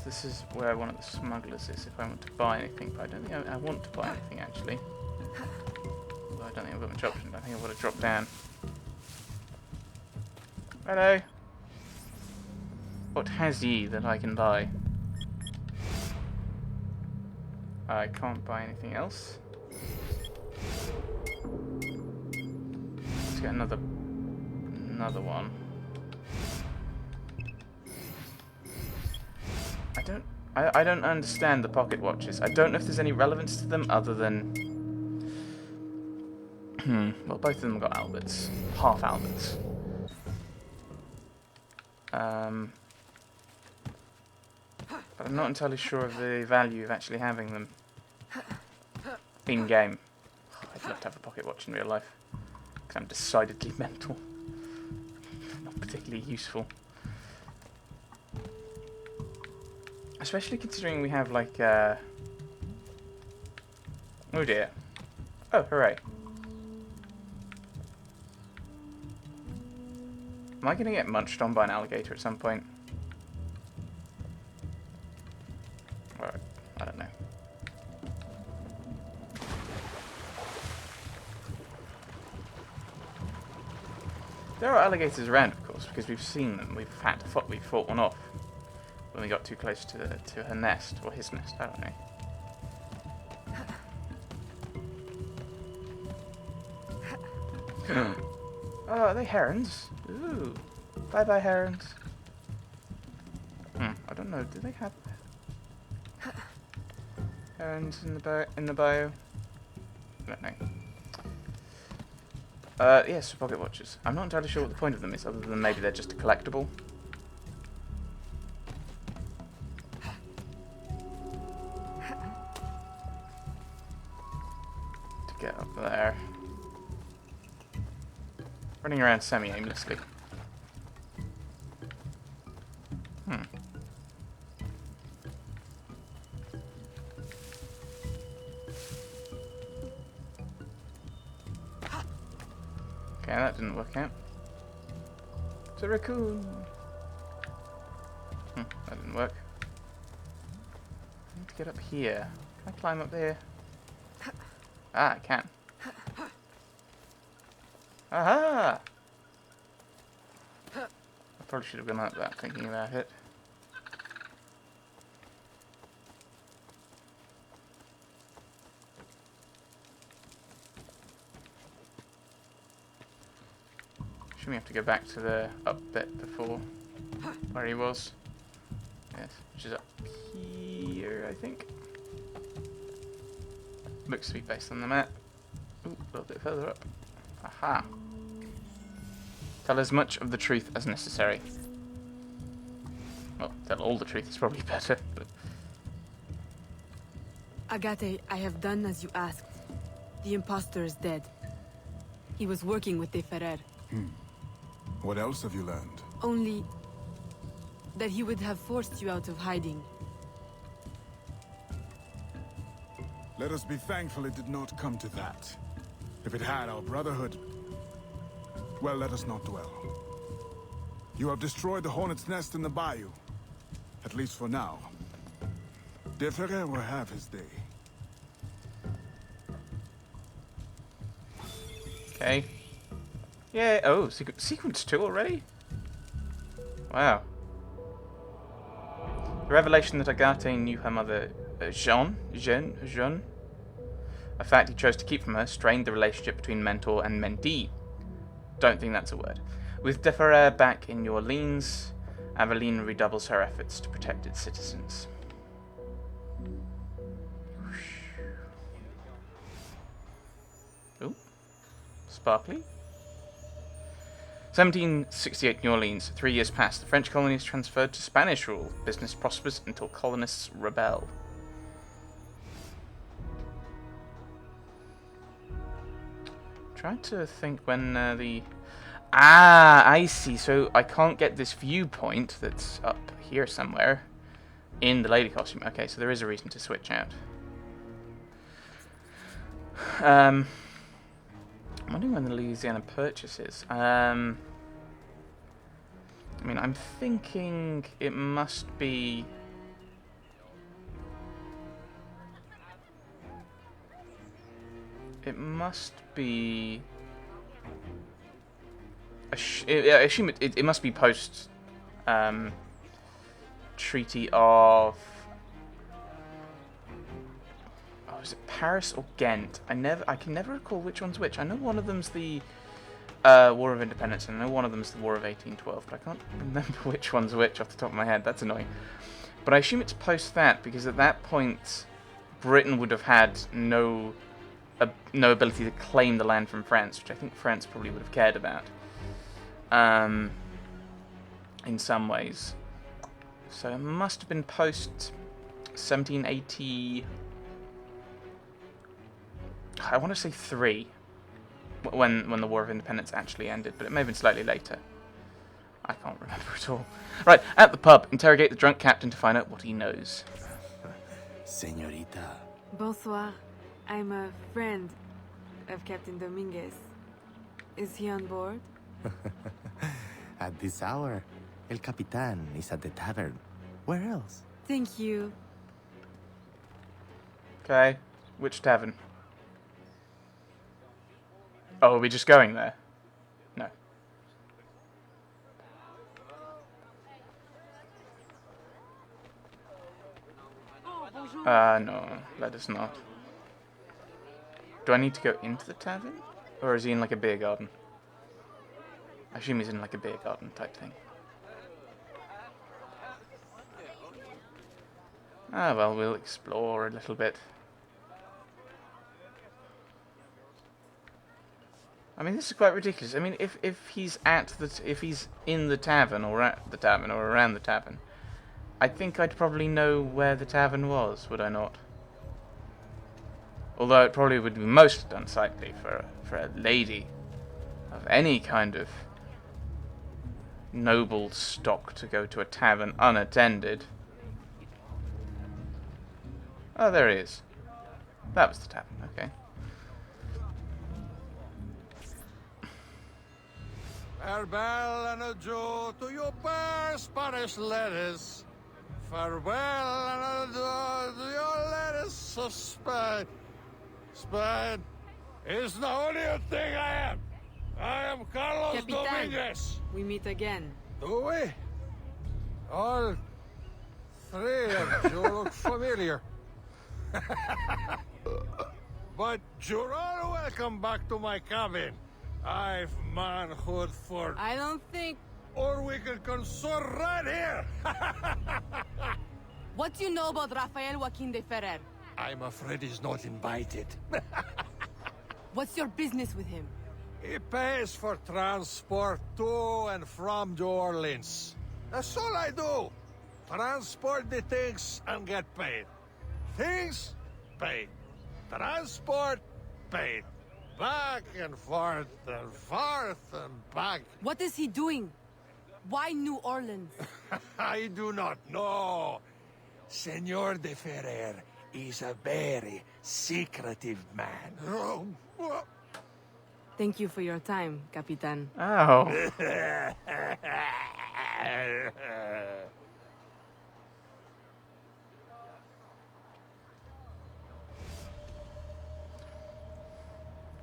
this is where one of the smugglers is if I want to buy anything, but I don't think I want to buy anything actually. Although I don't think I've got much option. I think I want to drop down. Hello. What has ye that I can buy? I can't buy anything else. Let's get another one. I don't understand the pocket watches. I don't know if there's any relevance to them other than well, both of them got Alberts. Half Alberts. But I'm not entirely sure of the value of actually having them in-game. Oh, I'd love to have a pocket watch in real life, because I'm decidedly mental. Not particularly useful. Especially considering we have, like, oh dear. Oh, hooray. Am I going to get munched on by an alligator at some point? Or, I don't know. There are alligators around, of course, because we've seen them. We fought one off when we got too close to her nest, or his nest, I don't know. Oh, are they herons? Ooh. Bye-bye, herons. I don't know. Do they have herons in the bio? I don't know. Yes, pocket watches. I'm not entirely sure what the point of them is, other than maybe they're just a collectible. To get up there. Running around semi-aimlessly. Okay, that didn't work out. It's a raccoon! That didn't work. I need to get up here. Can I climb up there? Ah, I can. Aha! I probably should have gone up that, thinking about it. Should we have to go back to the up bit before where he was? Yes, which is up here, I think. Looks to be based on the map. Ooh, a little bit further up. Aha. Tell as much of the truth as necessary. Well, tell all the truth is probably better, but... Agate, I have done as you asked. The impostor is dead. He was working with De Ferrer. What else have you learned? Only... that he would have forced you out of hiding. Let us be thankful it did not come to that. If it had, our brotherhood... Well, let us not dwell. You have destroyed the hornet's nest in the bayou. At least for now. De Ferrer will have his day. Okay. Yeah, oh, sequence 2 already? Wow. The revelation that Agate knew her mother, Jeanne, a fact he chose to keep from her, strained the relationship between mentor and mentee. Don't think that's a word. With De Ferrer back in New Orleans, Aveline redoubles her efforts to protect its citizens. Ooh. Sparkly. 1768 New Orleans. 3 years pass. The French colony is transferred to Spanish rule. Business prospers until colonists rebel. Trying to think when the... Ah, I see. So I can't get this viewpoint that's up here somewhere in the lady costume. Okay, so there is a reason to switch out. I'm wondering when the Louisiana purchase is. I mean, I'm thinking it must be it must be... I assume it must be post Treaty of... Oh, is it Paris or Ghent? I can never recall which one's which. I know one of them's the War of Independence, and I know one of them's the War of 1812, but I can't remember which one's which off the top of my head. That's annoying. But I assume it's post that, because at that point, Britain would have had no ability to claim the land from France, which I think France probably would have cared about. In some ways. So it must have been post 1780... I want to say 3, when the War of Independence actually ended, but it may have been slightly later. I can't remember at all. Right, at the pub, interrogate the drunk captain to find out what he knows. Señorita. Bonsoir. I'm a friend of Captain Dominguez. Is he on board? At this hour, El Capitan is at the tavern. Where else? Thank you. Okay, which tavern? Oh, are we just going there? No. No, let us not. Do I need to go into the tavern? Or is he in like a beer garden? I assume he's in like a beer garden type thing. Ah, well, we'll explore a little bit. I mean, this is quite ridiculous. I mean, if he's if he's in the tavern or at the tavern or around the tavern, I think I'd probably know where the tavern was, would I not? Although it probably would be most unsightly for a lady of any kind of noble stock to go to a tavern unattended. Oh, there he is. That was the tavern, okay. Farewell and adieu to your fair Spanish ladies. Farewell and adieu to your ladies of Spain. Spain is the only thing I am. I am Carlos Capitan, Dominguez. we meet again. Do we? All three of you look familiar. But you're all welcome back to my cabin. I've manhood for... I don't think... Or we can consort right here. What do you know about Rafael Joaquin de Ferrer? I'm afraid he's not invited. What's your business with him? He pays for transport to and from New Orleans. That's all I do. Transport the things and get paid. Things, paid. Transport, paid. Back and forth and back. What is he doing? Why New Orleans? I do not know. Senor de Ferrer is a very secretive man. Thank you for your time, Capitan. Oh.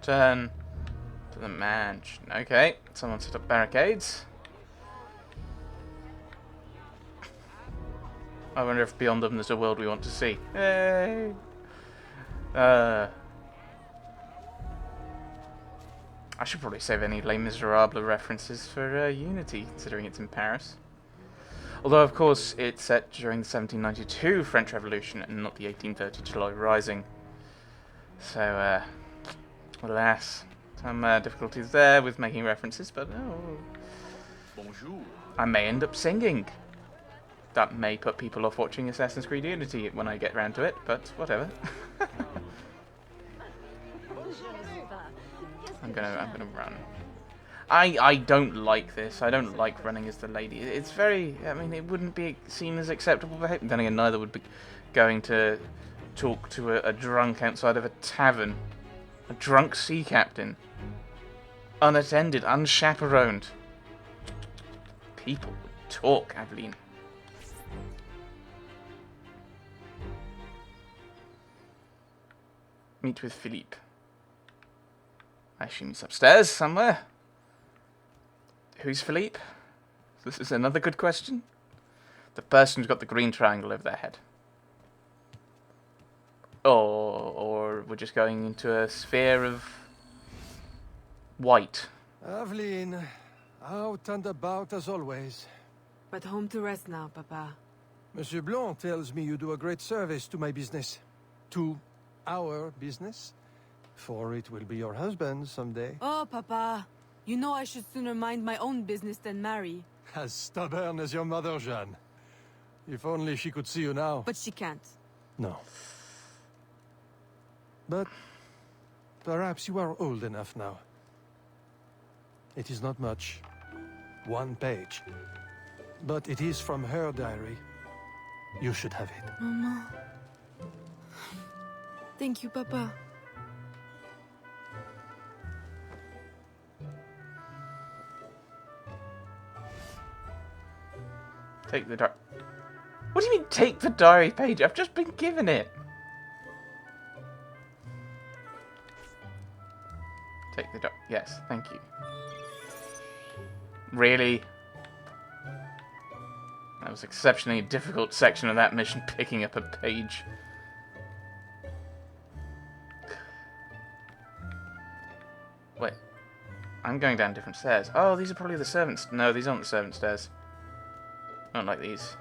Turn to the mansion. Okay, someone set up barricades. I wonder if beyond them there's a world we want to see. Hey! I should probably save any Les Miserables references for Unity, considering it's in Paris. Although, of course, it's set during the 1792 French Revolution and not the 1830 July Rising. So, alas, some difficulties there with making references, but Bonjour. I may end up singing. That may put people off watching Assassin's Creed Unity when I get round to it, but whatever. I'm gonna run. I don't like this. I don't like running as the lady. It's very... I mean, it wouldn't be seen as acceptable behavior. Then again, neither would be going to talk to a drunk outside of a tavern. A drunk sea captain. Unattended, unchaperoned. People would talk, Aveline. Meet with Philippe. I assume he's upstairs somewhere. Who's Philippe? This is another good question. The person who's got the green triangle over their head. Or we're just going into a sphere of white. Aveline, out and about as always. But home to rest now, Papa. Monsieur Blanc tells me you do a great service to my business. To our business. For it will be your husband someday. Oh, Papa. You know I should sooner mind my own business than marry. As stubborn as your mother, Jeanne. If only she could see you now. But she can't. No. But perhaps you are old enough now. It is not much. 1 page. But it is from her diary. You should have it. Mama. Thank you, Papa. Take the diary. What do you mean, take the diary page? I've just been given it. Take the diary. Yes, thank you. Really? That was exceptionally difficult section of that mission, picking up a page. Wait. I'm going down different stairs. Oh, these are probably the servants. No, these aren't the servant stairs. Not like these.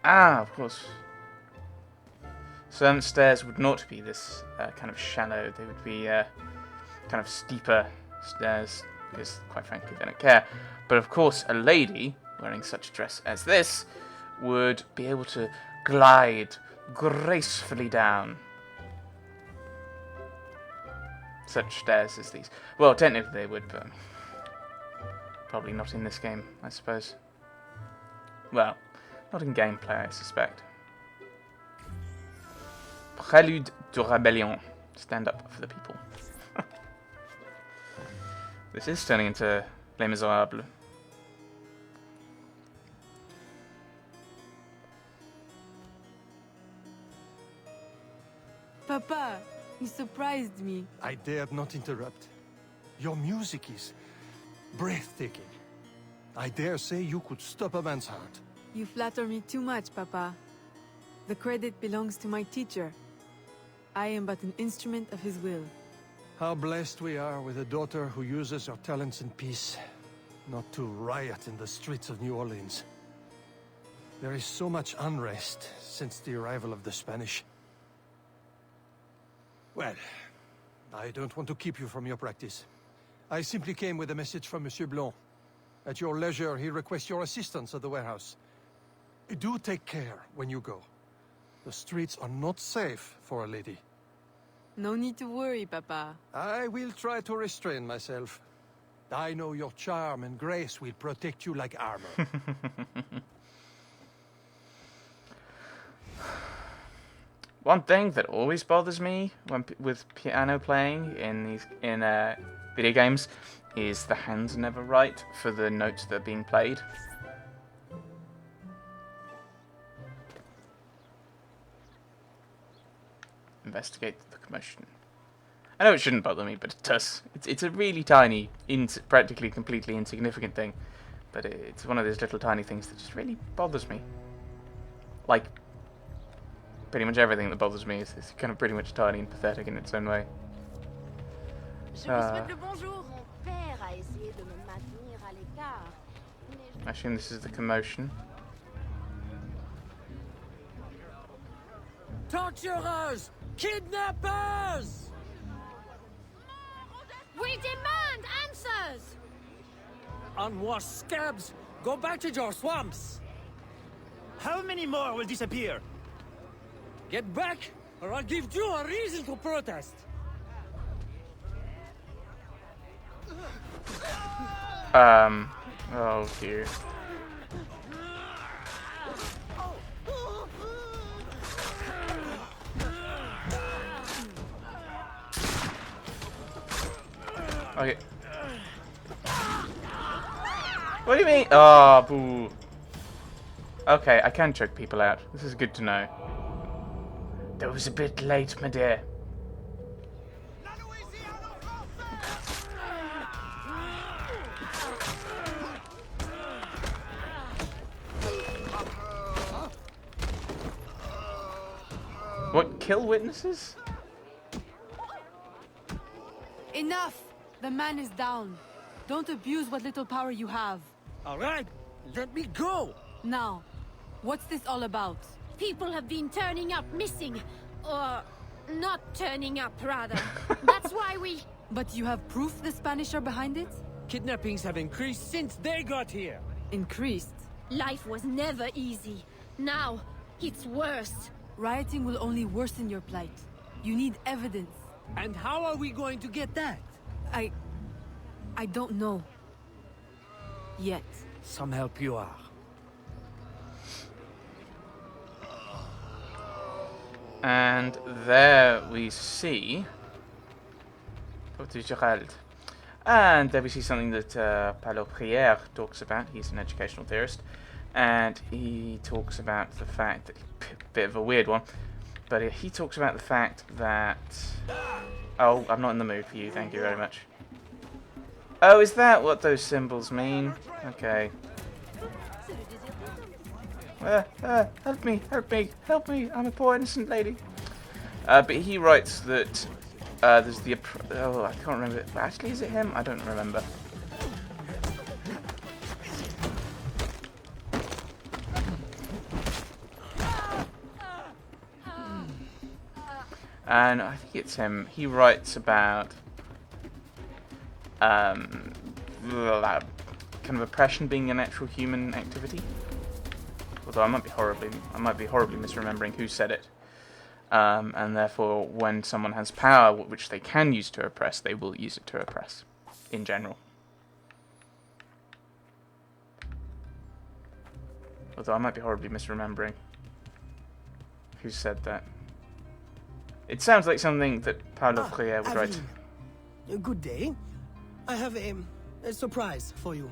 Ah, of course. Servant stairs would not be this kind of shallow. They would be kind of steeper stairs, because, quite frankly, they don't care. But of course, a lady wearing such a dress as this would be able to glide gracefully down such stairs as these. Well, technically they would, but probably not in this game, I suppose. Well, not in gameplay, I suspect. Prélude de Rébellion. Stand up for the people. This is turning into Les Miserables. Papa, you surprised me. I dared not interrupt. Your music is breathtaking. I dare say you could stop a man's heart. You flatter me too much, Papa. The credit belongs to my teacher. I am but an instrument of his will. How blessed we are with a daughter who uses her talents in peace, not to riot in the streets of New Orleans. There is so much unrest since the arrival of the Spanish. Well, I don't want to keep you from your practice. I simply came with a message from Monsieur Blanc. At your leisure, he requests your assistance at the warehouse. Do take care when you go. The streets are not safe for a lady. No need to worry, Papa. I will try to restrain myself. I know your charm and grace will protect you like armor. One thing that always bothers me when with piano playing in video games is the hands are never right for the notes that are being played. Investigate the commotion. I know it shouldn't bother me, but it does. It's a really tiny, practically completely insignificant thing, but it's one of those little tiny things that just really bothers me. Like, pretty much everything that bothers me is kind of pretty much tiny and pathetic in its own way. I assume this is the commotion. Torturers! Kidnappers! We demand answers! Unwashed scabs, go back to your swamps! How many more will disappear? Get back, or I'll give you a reason to protest! Oh dear. Okay. What do you mean? Oh, boo. Okay, I can choke people out. This is good to know. That was a bit late, my dear. What, kill witnesses? Enough! The man is down. Don't abuse what little power you have. All right, let me go. Now, what's this all about? People have been turning up missing. Or not turning up, rather. That's why we... But you have proof the Spanish are behind it? Kidnappings have increased since they got here. Increased. Life was never easy. Now, it's worse. Rioting will only worsen your plight. You need evidence. And how are we going to get that? I don't know. Yet. Some help you are. And there we see Gerald. And there we see something that Paulo Freire talks about. He's an educational theorist. And he talks about the fact that, bit of a weird one, but he talks about the fact that... Oh, I'm not in the mood for you, thank you very much. Oh, is that what those symbols mean? Okay. Help me, help me, help me, I'm a poor innocent lady. But he writes that there's the... Oh, I can't remember. Actually, is it him? I don't remember. And I think it's him. He writes about kind of oppression being a natural human activity. Although I might be horribly misremembering who said it. And therefore, when someone has power which they can use to oppress, they will use it to oppress, in general. Although I might be horribly misremembering who said that. It sounds like something that Paulo Freire would write. Good day. I have a surprise for you.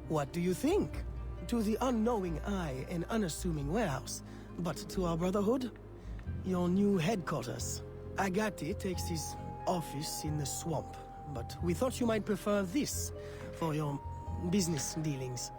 What do you think? To the unknowing eye, an unassuming warehouse. But to our Brotherhood, your new headquarters. Agati takes his office in the swamp, but we thought you might prefer this for your business dealings.